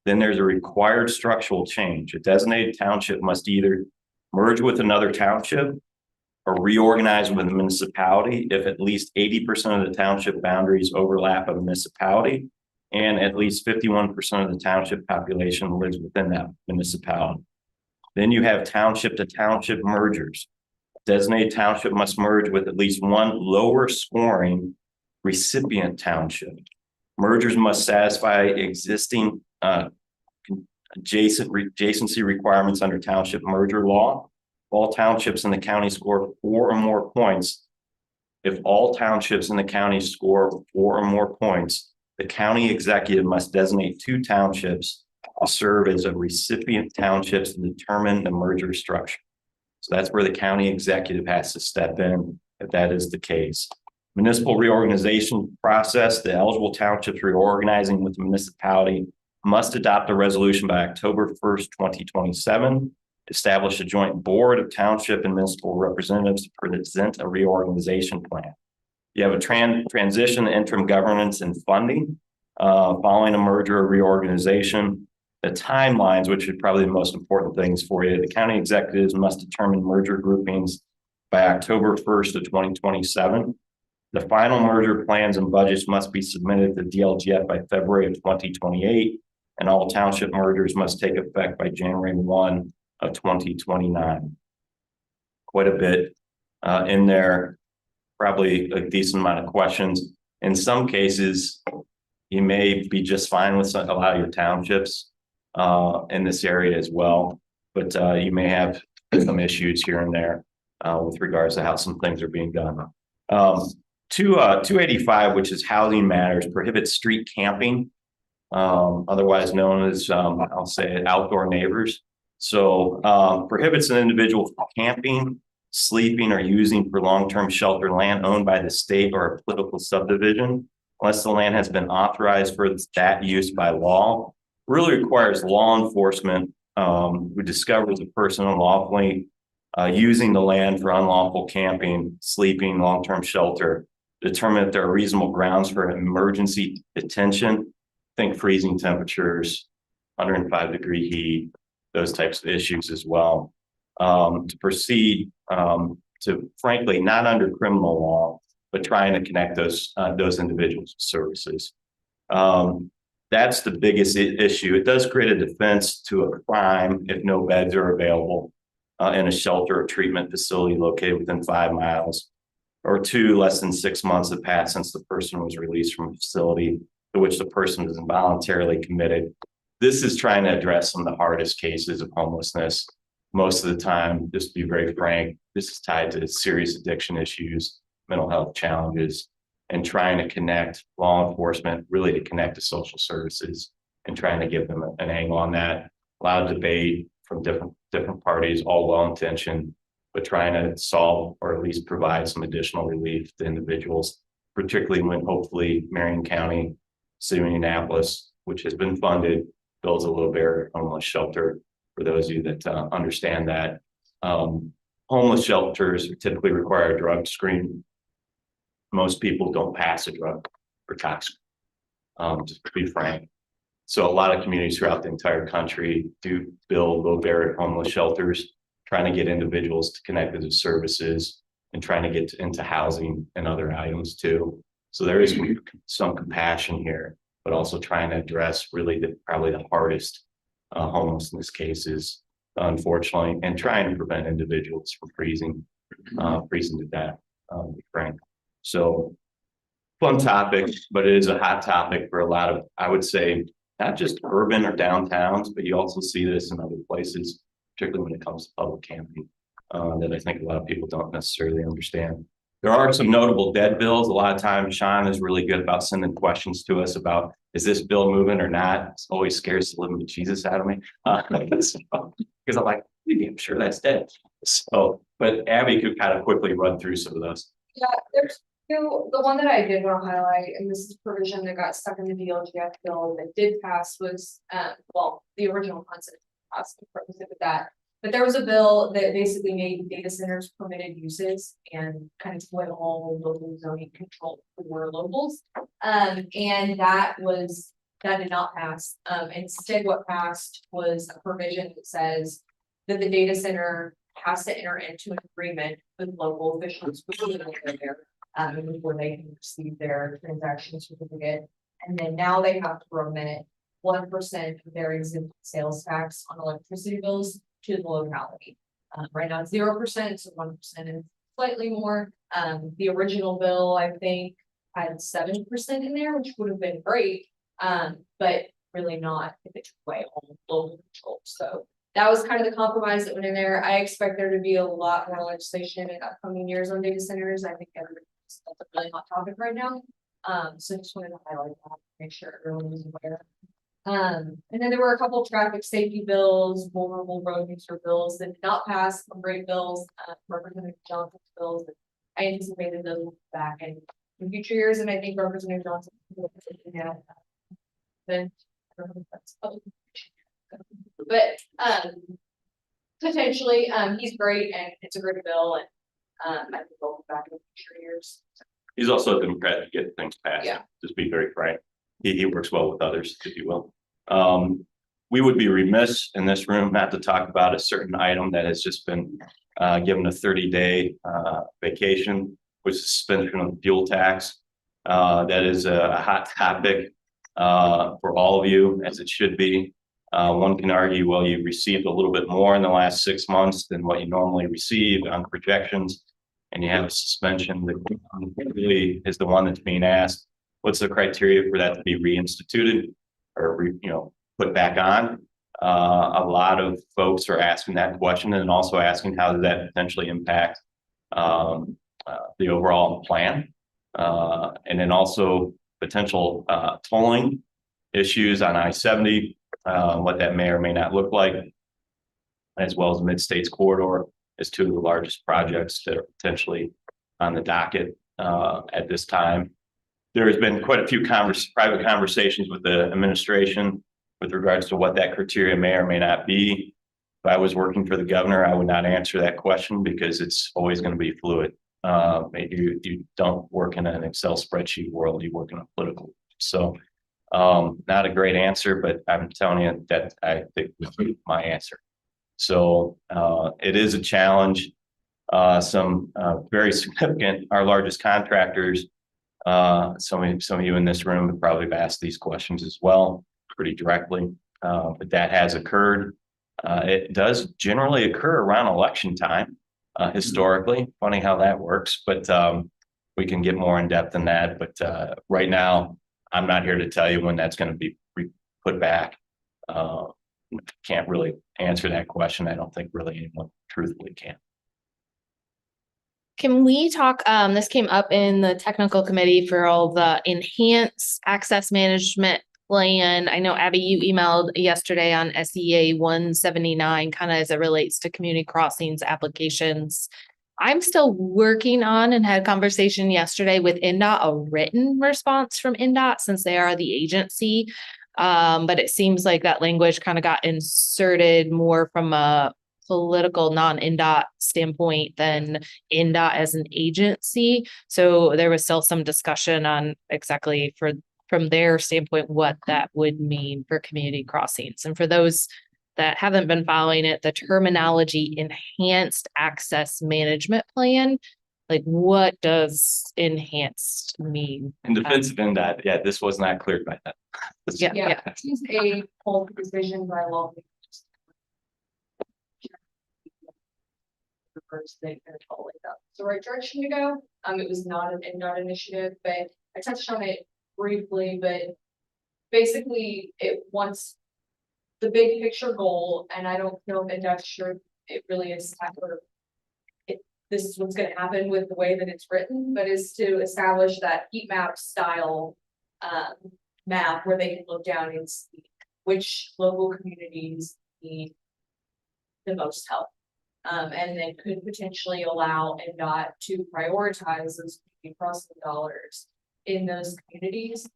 [SPEAKER 3] Then there's a required structural change. A designated township must either merge with another township or reorganize with a municipality if at least 80% of the township boundaries overlap a municipality and at least 51% of the township population lives within that municipality. Then you have township to township mergers. Designated township must merge with at least one lower scoring recipient township. Mergers must satisfy existing adjacency requirements under township merger law. All townships in the county score 4 or more points. If all townships in the county score 4 or more points, the county executive must designate 2 townships to serve as a recipient townships to determine the merger structure. So that's where the county executive has to step in if that is the case. Municipal reorganization process, the eligible townships reorganizing with the municipality must adopt a resolution by October 1st, 2027. Establish a joint board of township and municipal representatives to present a reorganization plan. You have a transition, interim governance and funding following a merger or reorganization. The timelines, which are probably the most important things for you, the county executives must determine merger groupings by October 1st of 2027. The final merger plans and budgets must be submitted to DLGF by February of 2028, and all township mergers must take effect by January 1 of 2029. Quite a bit in there, probably a decent amount of questions. In some cases, you may be just fine with a lot of your townships in this area as well, but you may have some issues here and there with regards to how some things are being done. 285, which is housing matters, prohibits street camping, otherwise known as, I'll say it, outdoor neighbors. So prohibits an individual from camping, sleeping, or using for long-term shelter land owned by the state or a political subdivision, unless the land has been authorized for that use by law. Really requires law enforcement who discovers a person unlawfully using the land for unlawful camping, sleeping, long-term shelter, determine if there are reasonable grounds for emergency detention. Think freezing temperatures, 105-degree heat, those types of issues as well. To proceed to, frankly, not under criminal law, but trying to connect those individuals to services. That's the biggest issue. It does create a defense to a crime if no beds are available in a shelter or treatment facility located within 5 miles, or 2, less than 6 months have passed since the person was released from a facility to which the person was involuntarily committed. This is trying to address some of the hardest cases of homelessness. Most of the time, just to be very frank, this is tied to serious addiction issues, mental health challenges, and trying to connect law enforcement, really to connect to social services and trying to give them an angle on that. A lot of debate from different parties, all well-intentioned, but trying to solve or at least provide some additional relief to individuals, particularly when hopefully Marion County, City of Indianapolis, which has been funded, builds a little better homeless shelter. For those of you that understand that, homeless shelters typically require a drug screen. Most people don't pass a drug or tox, just to be frank. So a lot of communities throughout the entire country do build low barrier homeless shelters, trying to get individuals to connect to the services and trying to get into housing and other items too. So there is some compassion here, but also trying to address really probably the hardest homelessness cases, unfortunately, and trying to prevent individuals from freezing to death, to be frank. So fun topic, but it is a hot topic for a lot of, I would say, not just urban or downtowns, but you also see this in other places, particularly when it comes to public camping, that I think a lot of people don't necessarily understand. There are some notable dead bills. A lot of times Sean is really good about sending questions to us about, is this bill moving or not? It always scares the living Jesus out of me. Because I'm like, I'm sure that's dead. So, but Abby could kind of quickly run through some of those.
[SPEAKER 7] Yeah, there's So the one that I did want to highlight, and this is a provision that got stuck in the DLGF bill that did pass was, well, the original concept passed the purpose of that. But there was a bill that basically made data centers permitted uses and kind of split all local zoning control for locals. And that did not pass. Instead what passed was a provision that says that the data center has to enter into an agreement with local officials before they go there. Before they can receive their transaction certificate. And then now they have to remit 1% of their exempt sales tax on electricity bills to the locality. Right now it's 0%, so 1% is slightly more. The original bill, I think, had 7% in there, which would have been great. But really not if it took away all local control. So that was kind of the compromise that went in there. I expect there to be a lot more legislation in upcoming years on data centers. I think everybody. That's a really hot topic right now. So just wanted to highlight that, make sure everyone was aware. And then there were a couple of traffic safety bills, vulnerable road user bills that did not pass, some great bills, Representative Johnson's bills. I anticipated those will be back in future years, and I think Representative Johnson will be looking at then I don't know if that's public information. But potentially he's great and it's a great bill, and I think we'll be back in future years.
[SPEAKER 3] He's also a Democrat to get things passed.
[SPEAKER 7] Yeah.
[SPEAKER 3] Just be very frank. He works well with others, if you will. We would be remiss in this room not to talk about a certain item that has just been given a 30-day vacation, which is suspension of the fuel tax. That is a hot topic for all of you, as it should be. One can argue, well, you received a little bit more in the last 6 months than what you normally receive on projections, and you have a suspension that really is the one that's being asked. What's the criteria for that to be reinstituted or put back on? A lot of folks are asking that question, and also asking how does that potentially impact the overall plan, and then also potential tolling issues on I-70. What that may or may not look like, as well as Mid-States Corridor, as two of the largest projects that are potentially on the docket at this time. There has been quite a few private conversations with the administration with regards to what that criteria may or may not be. If I was working for the governor, I would not answer that question because it's always going to be fluid. You don't work in an Excel spreadsheet world, you work in a political. So not a great answer, but I'm telling you that I think would be my answer. So it is a challenge. Some very significant, our largest contractors, some of you in this room have probably asked these questions as well, pretty directly, but that has occurred. It does generally occur around election time, historically. Funny how that works, but we can get more in depth in that. But right now, I'm not here to tell you when that's going to be put back. Can't really answer that question. I don't think really anyone truthfully can.
[SPEAKER 4] Can we talk, this came up in the technical committee for all the enhanced access management plan. I know Abby, you emailed yesterday on SEA 179, kind of as it relates to community crossings applications. I'm still working on and had a conversation yesterday with INDOT, a written response from INDOT since they are the agency. But it seems like that language kind of got inserted more from a political non-INDOT standpoint than INDOT as an agency. So there was still some discussion on exactly from their standpoint what that would mean for community crossings. And for those that haven't been following it, the terminology enhanced access management plan, like what does enhanced mean?
[SPEAKER 3] In defense of INDOT, yeah, this was not cleared by that.
[SPEAKER 4] Yeah.
[SPEAKER 7] This is a whole decision by law. The first thing they're totally up. The right direction to go. It was not an INDOT initiative, but I touched on it briefly, but basically it wants the big picture goal, and I don't know if INDOT's sure it really is this is what's going to happen with the way that it's written, but is to establish that heat map style map where they can look down and see which local communities need the most help. And then could potentially allow NDOT to prioritize those community crossing dollars in those communities.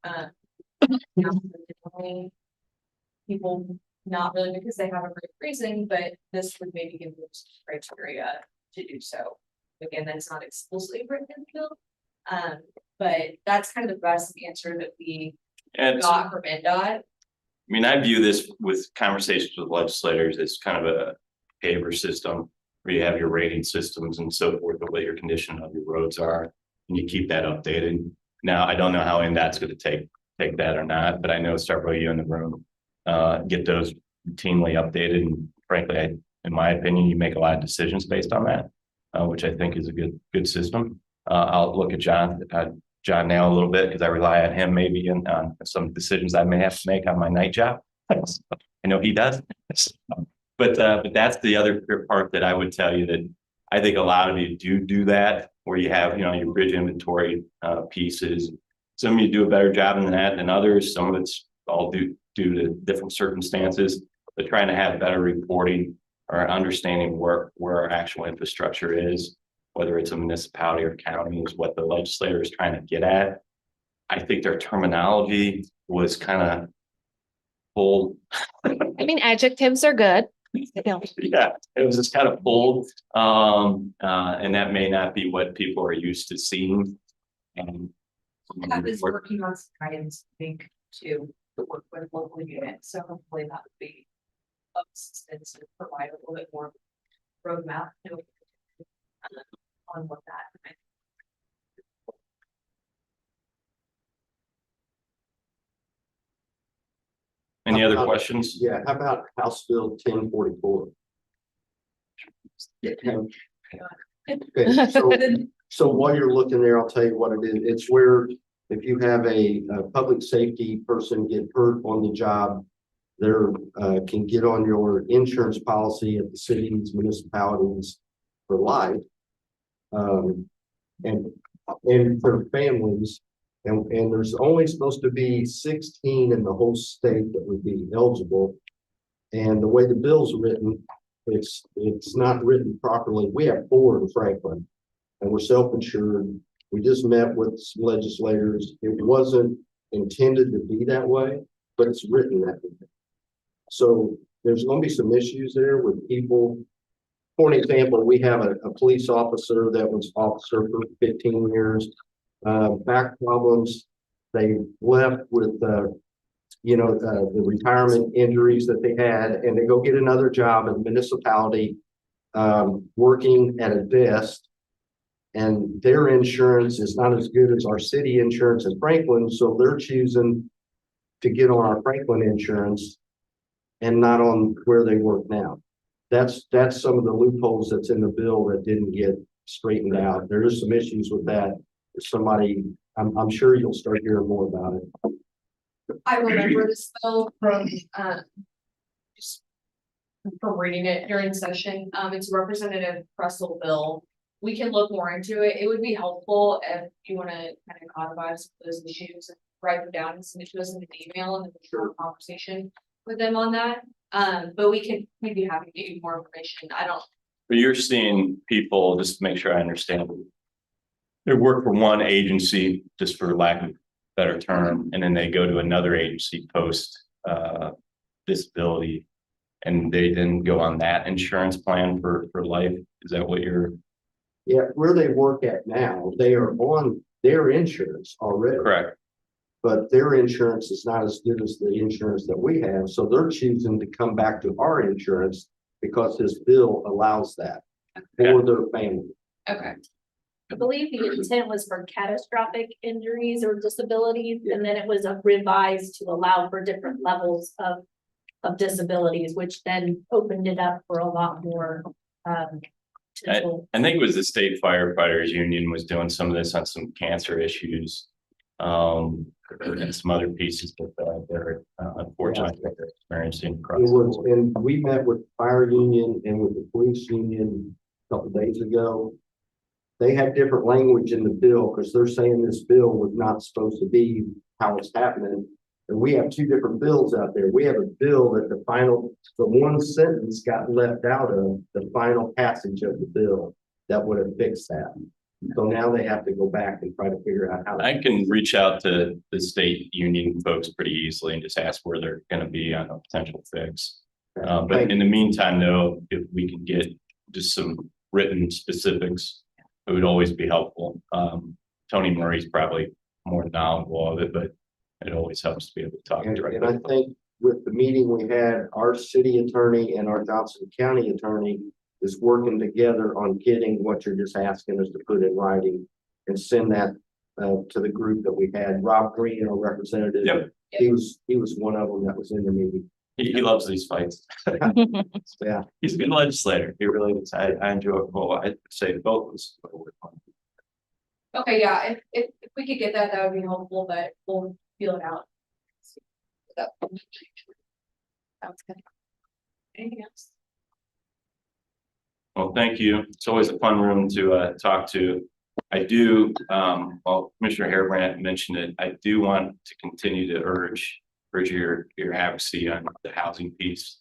[SPEAKER 7] Definitely people, not really because they have a great reason, but this would maybe give them some criteria to do so. Again, that's not explicitly written in the bill. But that's kind of the best answer that we
[SPEAKER 3] And
[SPEAKER 7] got from NDOT.
[SPEAKER 3] I mean, I view this with conversations with legislators as kind of a paver system where you have your rating systems and so forth, the way your condition of your roads are, and you keep that updated. Now, I don't know how NDOT's going to take that or not, but I know several of you in the room get those routinely updated. And frankly, in my opinion, you make a lot of decisions based on that, which I think is a good system. I'll look at John now a little bit because I rely on him maybe in some decisions I may have to make on my night job. I know he does. But that's the other part that I would tell you that I think a lot of you do that, where you have, your bridge inventory pieces. Some of you do a better job than that than others. Some of it's all due to different circumstances, but trying to have better reporting or understanding where our actual infrastructure is, whether it's a municipality or county, is what the legislator is trying to get at. I think their terminology was kind of pulled.
[SPEAKER 4] I mean, adjectives are good.
[SPEAKER 3] Yeah, it was just kind of pulled, and that may not be what people are used to seeing.
[SPEAKER 7] I was working on some guidance, I think, to work with local units, so hopefully that would be of assistance and provide a little bit more roadmap on what that.
[SPEAKER 3] Any other questions?
[SPEAKER 9] Yeah, how about House Bill 1044? Okay, so while you're looking there, I'll tell you what it is. It's where if you have a public safety person get hurt on the job, they're can get on your insurance policy at the cities, municipalities for life. And for families. And there's only supposed to be 16 in the whole state that would be eligible. And the way the bill's written, it's not written properly. We have 4 in Franklin, and we're self-insured. We just met with some legislators. It wasn't intended to be that way, but it's written that way. So there's going to be some issues there with people. For an example, we have a police officer that was officer for 15 years. Back problems. They left with, the retirement injuries that they had, and they go get another job in the municipality, working at a desk. And their insurance is not as good as our city insurance in Franklin, so they're choosing to get on our Franklin insurance and not on where they work now. That's some of the loopholes that's in the bill that didn't get straightened out. There is some issues with that. Somebody, I'm sure you'll start hearing more about it.
[SPEAKER 7] I remember this bill from just from reading it during session. It's a Representative Russell bill. We can look more into it. It would be helpful if you want to kind of codify some of those issues and write them down and send it to us in an email, and then we can have a conversation with them on that. But we'd be happy to get you more information.
[SPEAKER 3] But you're seeing people, just to make sure I understand, they work for one agency, just for lack of a better term, and then they go to another agency post disability, and they then go on that insurance plan for life. Is that what you're?
[SPEAKER 9] Yeah, where they work at now, they are on their insurance already.
[SPEAKER 3] Correct.
[SPEAKER 9] But their insurance is not as good as the insurance that we have, so they're choosing to come back to our insurance because this bill allows that for their family.
[SPEAKER 7] Okay.
[SPEAKER 10] I believe the intent was for catastrophic injuries or disabilities, and then it was revised to allow for different levels of disabilities, which then opened it up for a lot more.
[SPEAKER 3] I think it was the state firefighters union was doing some of this on some cancer issues, and some other pieces that they're unfortunately experiencing across the board.
[SPEAKER 9] And we met with the fire union and with the police union a couple of days ago. They have different language in the bill because they're saying this bill was not supposed to be how it's happening. And we have two different bills out there. We have a bill that the one sentence got left out of the final passage of the bill that would have fixed that. So now they have to go back and try to figure out how.
[SPEAKER 3] I can reach out to the state union folks pretty easily and just ask where they're gonna be on a potential fix. But in the meantime, though, if we can get just some written specifics, it would always be helpful. Tony Murray's probably more knowledgeable of it, but it always helps to be able to talk directly.
[SPEAKER 9] And I think with the meeting we had, our city attorney and our Johnson County attorney is working together on getting what you're just asking us to put in writing and send that to the group that we had. Rob Green, our representative.
[SPEAKER 3] Yep.
[SPEAKER 9] He was one of them that was in the meeting.
[SPEAKER 3] He loves these fights.
[SPEAKER 9] Yeah.
[SPEAKER 3] He's a good legislator. He really is. I enjoy it. Well, I'd say both of us.
[SPEAKER 7] Okay, yeah, if we could get that, that would be helpful, but we'll feel it out. Sounds good. Anything else?
[SPEAKER 3] Well, thank you. It's always a fun room to talk to. I do, well, Commissioner Harebrant mentioned it. I do want to continue to urge your advocacy on the housing piece.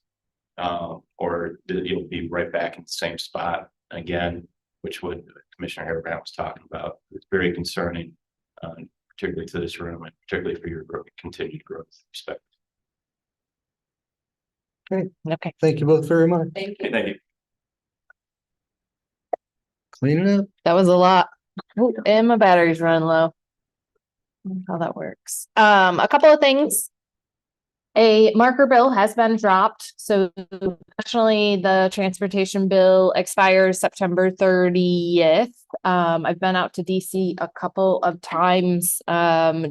[SPEAKER 3] Or you'll be right back in the same spot again, which would Commissioner Harebrant was talking about. It's very concerning, particularly to this room and particularly for your growth, continued growth. Respect.
[SPEAKER 4] Okay.
[SPEAKER 1] Thank you both very much.
[SPEAKER 7] Thank
[SPEAKER 3] Okay,
[SPEAKER 7] you.
[SPEAKER 3] thank you.
[SPEAKER 1] Clean it up.
[SPEAKER 4] That was a lot. Oh, and my battery's running low. How that works. A couple of things. A marker bill has been dropped. So nationally, the transportation bill expires September 30th. I've been out to DC a couple of times,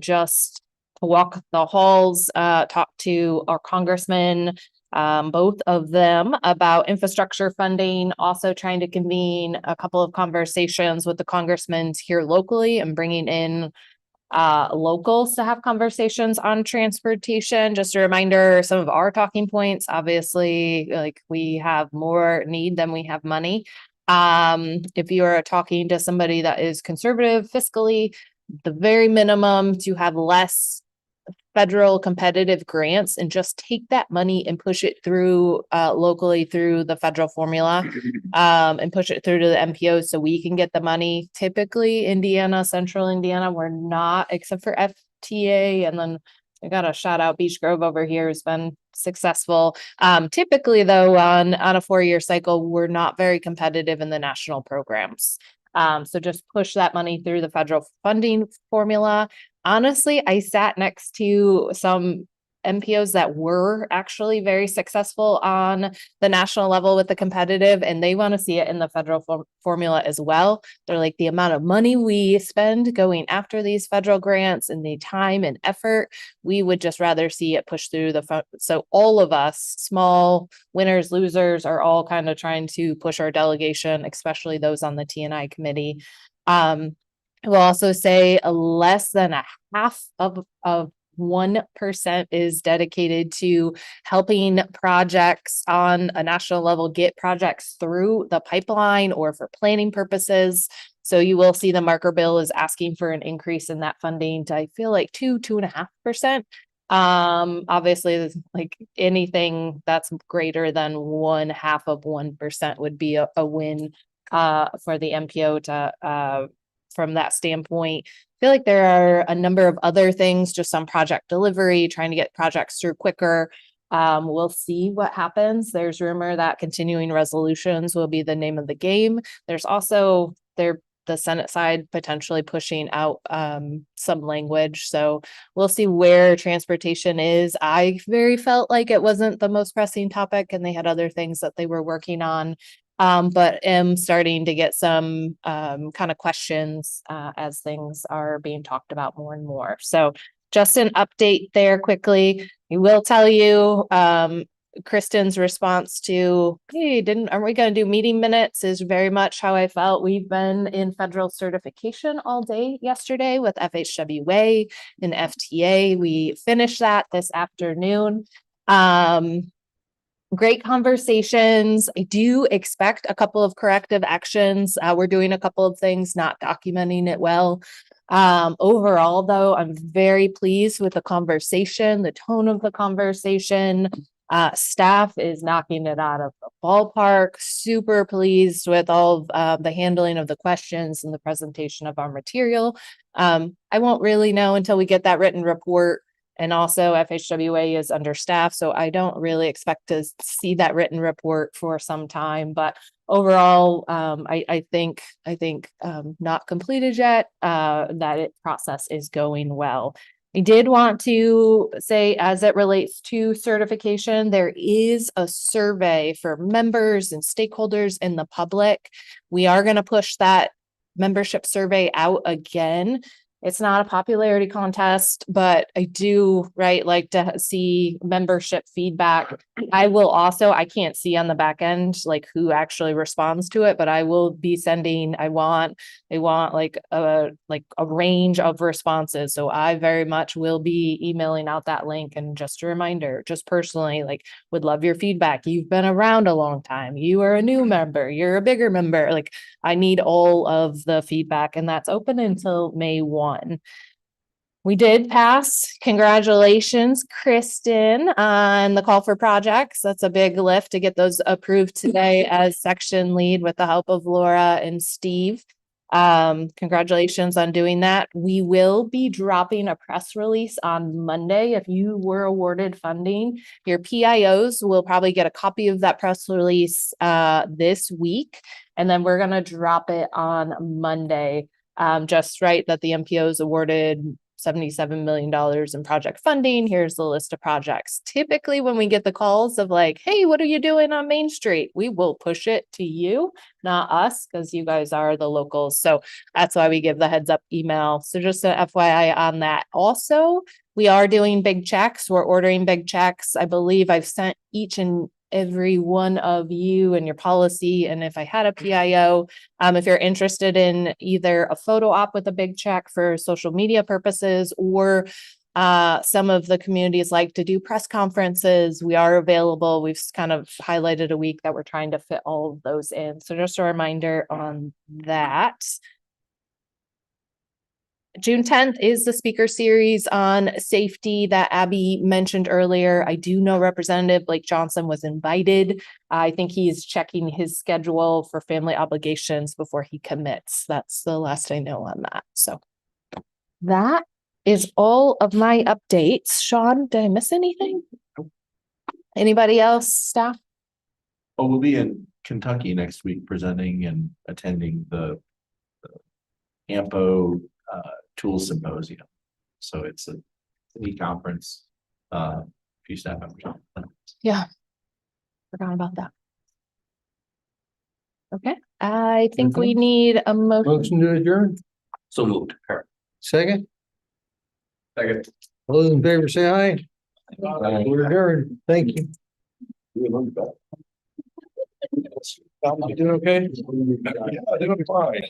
[SPEAKER 4] just to walk the halls, talk to our congressman, both of them about infrastructure funding, also trying to convene a couple of conversations with the congressmen here locally and bringing in locals to have conversations on transportation. Just a reminder, some of our talking points, obviously, like we have more need than we have money. If you are talking to somebody that is conservative fiscally, the very minimum to have less federal competitive grants and just take that money and push it through locally through the federal formula and push it through to the MPO so we can get the money. Typically, Indiana, Central Indiana, we're not, except for FTA. And then I got a shout out Beach Grove over here has been successful. Typically, though, on a 4-year cycle, we're not very competitive in the national programs. So just push that money through the federal funding formula. Honestly, I sat next to some MPOs that were actually very successful on the national level with the competitive, and they want to see it in the federal formula as well. They're like, the amount of money we spend going after these federal grants and the time and effort, we would just rather see it pushed through the so all of us, small winners, losers, are all kind of trying to push our delegation, especially those on the T&I committee. I will also say less than a half of 1% is dedicated to helping projects on a national level get projects through the pipeline or for planning purposes. So you will see the marker bill is asking for an increase in that funding to, I feel like 2.5%. Obviously, like anything that's greater than 0.5% would be a win for the MPO to from that standpoint. I feel like there are a number of other things just on project delivery, trying to get projects through quicker. We'll see what happens. There's rumor that continuing resolutions will be the name of the game. There's also the Senate side potentially pushing out some language. So we'll see where transportation is. I very felt like it wasn't the most pressing topic and they had other things that they were working on. But am starting to get some kind of questions as things are being talked about more and more. So just an update there quickly. I will tell you, Kristen's response to, hey, aren't we going to do meeting minutes is very much how I felt. We've been in federal certification all day yesterday with FHWA and FTA. We finished that this afternoon. great conversations. I do expect a couple of corrective actions. We're doing a couple of things, not documenting it well. Overall, though, I'm very pleased with the conversation, the tone of the conversation. Staff is knocking it out of the ballpark. Super pleased with all of the handling of the questions and the presentation of our material. I won't really know until we get that written report. And also FHWA is understaffed, so I don't really expect to see that written report for some time. But overall, I think not completed yet, that process is going well. I did want to say, as it relates to certification, there is a survey for members and stakeholders in the public. We are going to push that membership survey out again. It's not a popularity contest, but I do, like to see membership feedback. I will also, I can't see on the back end, like who actually responds to it, but I will be sending, I want like a range of responses. So I very much will be emailing out that link. And just a reminder, just personally, like would love your feedback. You've been around a long time. You are a new member, you're a bigger member. Like I need all of the feedback, and that's open until May 1. We did pass. Congratulations, Kristen, on the call for projects. That's a big lift to get those approved today as section lead with the help of Laura and Steve. Congratulations on doing that. We will be dropping a press release on Monday. If you were awarded funding, your PIOs will probably get a copy of that press release this week, and then we're going to drop it on Monday. Just right that the IMPO is awarded $77 million in project funding. Here's the list of projects. Typically, when we get the calls of like, hey, what are you doing on Main Street? We will push it to you, not us, because you guys are the locals. So that's why we give the heads up email. So just an FYI on that. Also, we are doing big checks. We're ordering big checks. I believe I've sent each and every one of you and your policy. And if I had a PIO, if you're interested in either a photo op with a big check for social media purposes, or some of the communities like to do press conferences, we are available. We've kind of highlighted a week that we're trying to fit all of those in. So just a reminder on that. June 10th is the speaker series on safety that Abby mentioned earlier. I do know Representative Blake Johnson was invited. I think he's checking his schedule for family obligations before he commits. That's the last I know on that. So that is all of my updates. Sean, did I miss anything? Anybody else, staff?
[SPEAKER 8] Oh, we'll be in Kentucky next week presenting and attending the IMPO Tool Symposium. So it's a conference. Few staff members.
[SPEAKER 4] Yeah. Forgot about that. Okay. I think we need a motion.
[SPEAKER 1] Motion to adjourn.
[SPEAKER 8] So moved.
[SPEAKER 1] Second.
[SPEAKER 2] Second.
[SPEAKER 1] All those in favor say aye. We're adjourned. Thank you. You doing okay?
[SPEAKER 5] Yeah, doing fine.